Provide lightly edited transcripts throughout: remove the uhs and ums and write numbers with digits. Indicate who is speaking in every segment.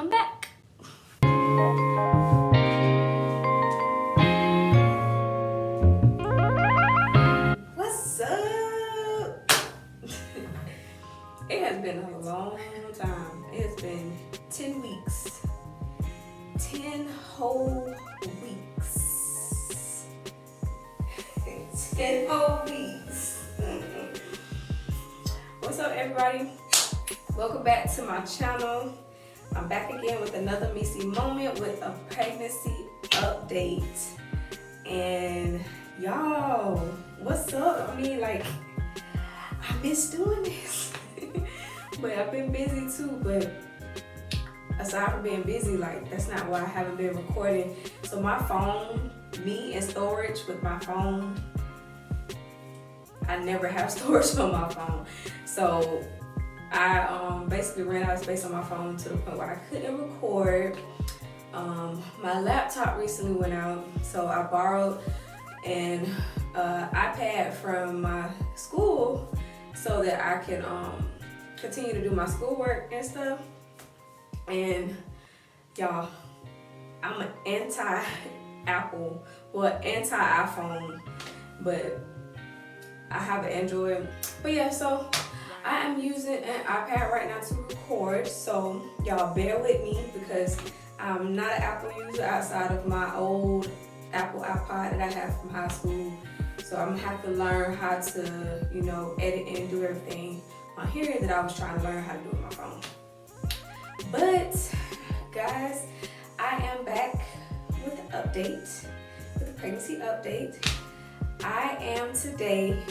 Speaker 1: I'm back. What's up? It has been a long time. It has been 10 weeks. 10 whole weeks. 10 whole weeks. What's up, everybody? Welcome back to my channel. I'm back again with another Meci moment with a pregnancy update. And y'all, what's up? I mean, like, I miss doing this. But I've been busy too. But aside from being busy, like, that's not why I haven't been recording. So my phone, me and storage with my phone, I never have storage on my phone. So I basically ran out of space on my phone to the point where I couldn't record. My laptop recently went out, so I borrowed an iPad from my school so that I can continue to do my schoolwork and stuff. And y'all, I'm an anti-Apple, well, anti-iPhone, but I have an Android. But yeah, so I am using an iPad right now to record, so y'all bear with me because I'm not an Apple user outside of my old Apple iPod that I have from high school. So I'm gonna have to learn how to, you know, edit and do everything on here that I was trying to learn how to do with my phone. But guys, I am back with an update, with a pregnancy update. I am today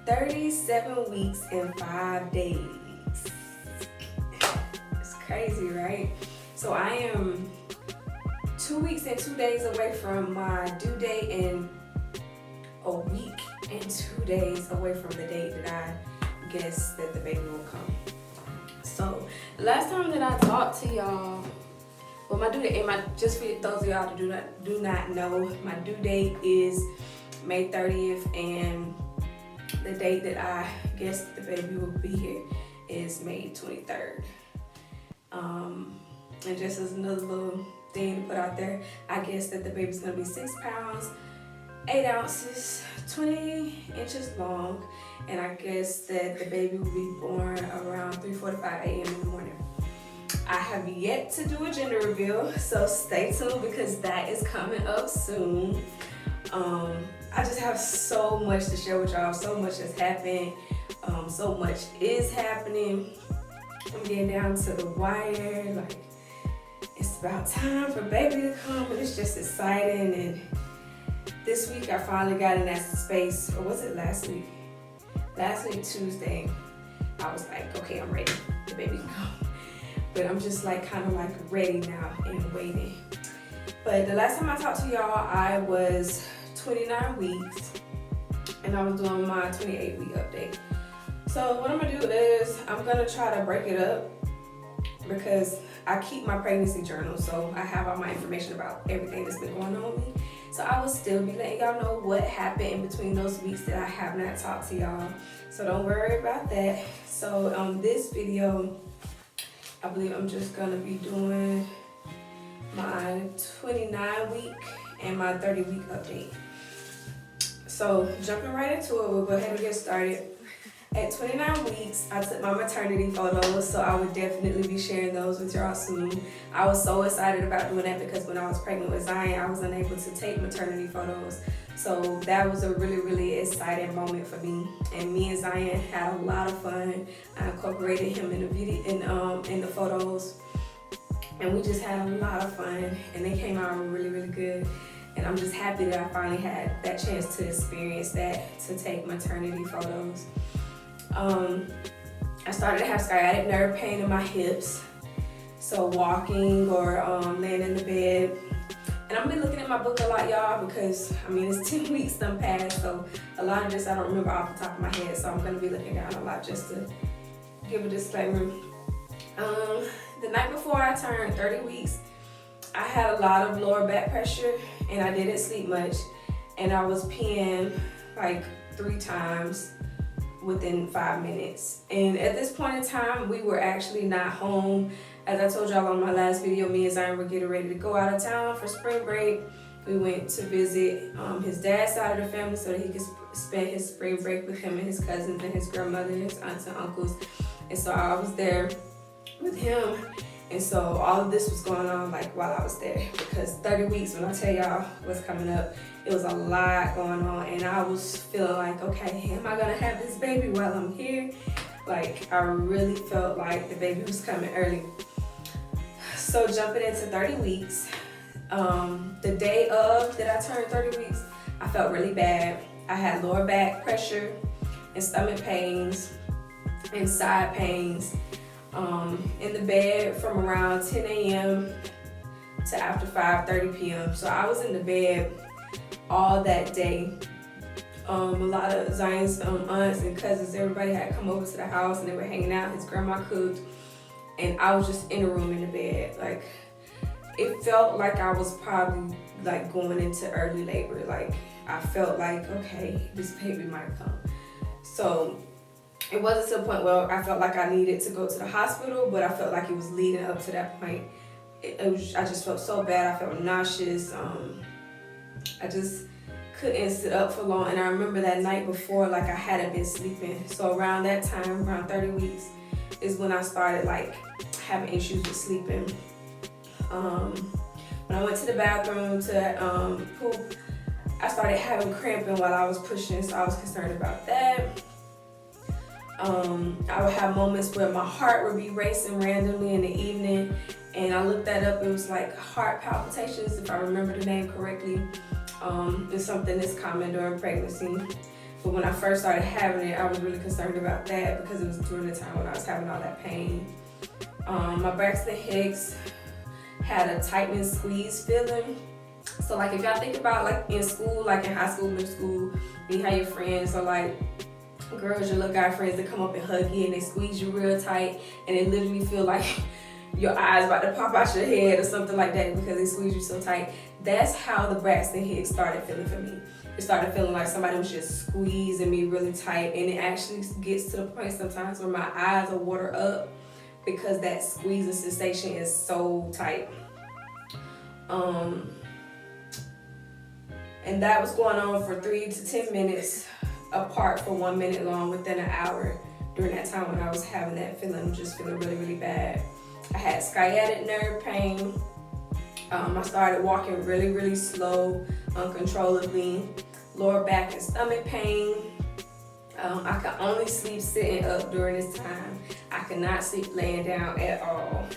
Speaker 1: 37 weeks and 5 days. It's crazy, right? So I am 2 weeks and 2 days away from my due date and a week and 2 days away from the date that I guess that the baby will come. So last time that I talked to y'all, well, my due date, and just for those of y'all that do not know, my due date is May 30th, and the date that I guess the baby will be here is May 23rd. And just as another little thing to put out there, I guess that the baby's gonna be 6 pounds, 8 ounces, 20 inches long, and I guess that the baby will be born around 3:45 a.m. in the morning. I have yet to do a gender reveal, so stay tuned because that is coming up soon. I just have so much to share with y'all. So much has happened. So much is happening. I'm getting down to the wire. Like, it's about time for baby to come, and it's just exciting. And this week I finally got in that space, or was it last week? Last week, Tuesday, I was like, okay, I'm ready. The baby can come. But I'm just like kind of like ready now and waiting. But the last time I talked to y'all, I was 29 weeks and I was doing my 28-week update. So what I'm gonna do is I'm gonna try to break it up because I keep my pregnancy journal, so I have all my information about everything that's been going on with me. So I will still be letting y'all know what happened in between those weeks that I have not talked to y'all. So don't worry about that. So on this video, I believe I'm just gonna be doing my 29-week and my 30-week update. So jumping right into it, we'll go ahead and get started. At 29 weeks, I took my maternity photos, so I would definitely be sharing those with y'all soon. I was so excited about doing that because when I was pregnant with Zion, I was unable to take maternity photos. So that was a really, really exciting moment for me. And me and Zion had a lot of fun. I incorporated him in the video, in the photos, and we just had a lot of fun. And they came out really, really good. And I'm just happy that I finally had that chance to experience that, to take maternity photos. I started to have sciatic nerve pain in my hips. So walking or laying in the bed. And I'm gonna be looking at my book a lot, y'all, because I mean, it's 10 weeks done passed. So a lot of this I don't remember off the top of my head. So I'm gonna be looking down a lot just to give a disclaimer. The night before I turned 30 weeks, I had a lot of lower back pressure and I didn't sleep much. And I was peeing like 3 times within 5 minutes. And at this point in time, we were actually not home. As I told y'all on my last video, me and Zion were getting ready to go out of town for spring break. We went to visit his dad's side of the family so that he could spend his spring break with him and his cousins and his grandmother and his aunts and uncles. And so I was there with him. And so all of this was going on like while I was there, because 30 weeks, when I tell y'all what's coming up, it was a lot going on. And I was feeling like, okay, am I gonna have this baby while I'm here? Like, I really felt like the baby was coming early. So jumping into 30 weeks, the day of that I turned 30 weeks, I felt really bad. I had lower back pressure and stomach pains and side pains in the bed from around 10 a.m. to after 5:30 p.m. So I was in the bed all that day. A lot of Zion's aunts and cousins, everybody had come over to the house and they were hanging out. His grandma cooked, and I was just in a room in the bed. Like, it felt like I was probably like going into early labor. Like, I felt like, okay, this baby might come. So it wasn't to the point where I felt like I needed to go to the hospital, but I felt like it was leading up to that point. I just felt so bad. I felt nauseous. I just couldn't sit up for long. And I remember that night before, like, I hadn't been sleeping. So around that time, around 30 weeks, is when I started like having issues with sleeping. When I went to the bathroom to poop, I started having cramping while I was pushing, so I was concerned about that. I would have moments where my heart would be racing randomly in the evening, and I looked that up. It was like heart palpitations, if I remember the name correctly. It's something that's common during pregnancy. But when I first started having it, I was really concerned about that because it was during the time when I was having all that pain. My Braxton Hicks had a tightening squeeze feeling. So like, if y'all think about like in school, like in high school, middle school, you have your friends, or like girls, your little guy friends, that come up and hug you and they squeeze you real tight, and it literally feel like your eyes about to pop out your head or something like that because they squeeze you so tight. That's how the Braxton Hicks started feeling for me. It started feeling like somebody was just squeezing me really tight, and it actually gets to the point sometimes where my eyes will water up because that squeezing sensation is so tight. And that was going on for 3 to 10 minutes apart for 1 minute long within an hour during that time when I was having that feeling, just feeling really, really bad. I had sciatic nerve pain. I started walking really, really slow, uncontrollably. Lower back and stomach pain. I could only sleep sitting up during this time. I could not sleep laying down at all.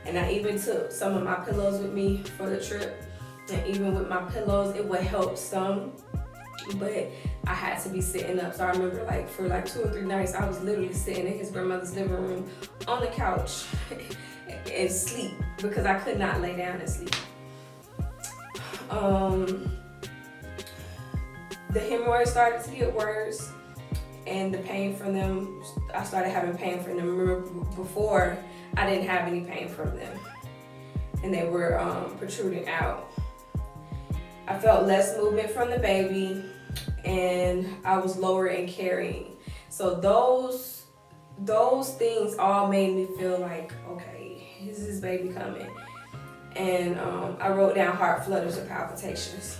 Speaker 1: And I even took some of my pillows with me for the trip. And even with my pillows, it would help some, but I had to be sitting up. So I remember like for like 2 or 3 nights, I was literally sitting in his grandmother's living room on the couch and sleep because I could not lay down and sleep. The hemorrhoids started to get worse, and the pain from them, I started having pain from them. Remember before, I didn't have any pain from them, and they were protruding out. I felt less movement from the baby, and I was lower in carrying. So those things all made me feel like, okay, is this baby coming? And I wrote down heart flutters or palpitations.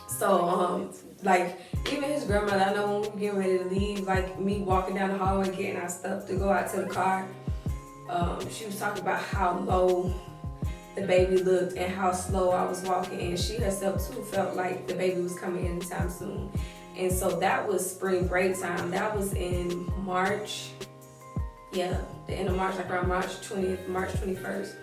Speaker 1: So like, even his grandmother, I know when we were getting ready to leave, like me walking down the hallway getting our stuff to go out to the car, she was talking about how low the baby looked and how slow I was walking, and she herself too felt like the baby was coming anytime soon. And so that was spring break time. That was in March. Yeah, the end of March, like around March 20th, March 21st.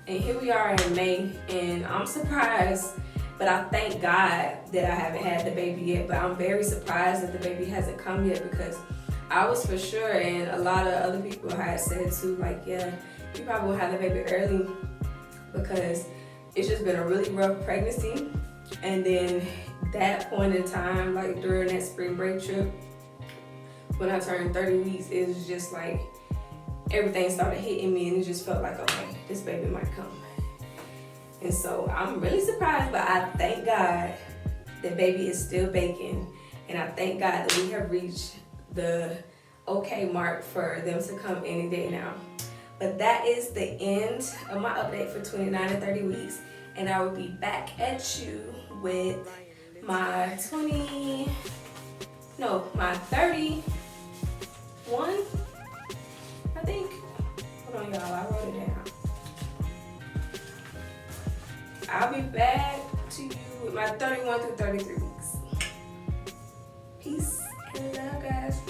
Speaker 1: And here we are in May, and I'm surprised, but I thank God that I haven't had the baby yet. But I'm very surprised that the baby hasn't come yet, because I was for sure, and a lot of other people had said too, like, yeah, you probably will have the baby early, because it's just been a really rough pregnancy. And then that point in time, like during that spring break trip, when I turned 30 weeks, it was just like everything started hitting me, and it just felt like, okay, this baby might come. And so I'm really surprised, but I thank God that baby is still baking, and I thank God that we have reached the okay mark for them to come any day now. But that is the end of my update for 29 and 30 weeks. And I will be back at you with my 31, I think. Hold on, y'all, I wrote it down. I'll be back to you with my 31 through 33 weeks. Peace and love, guys.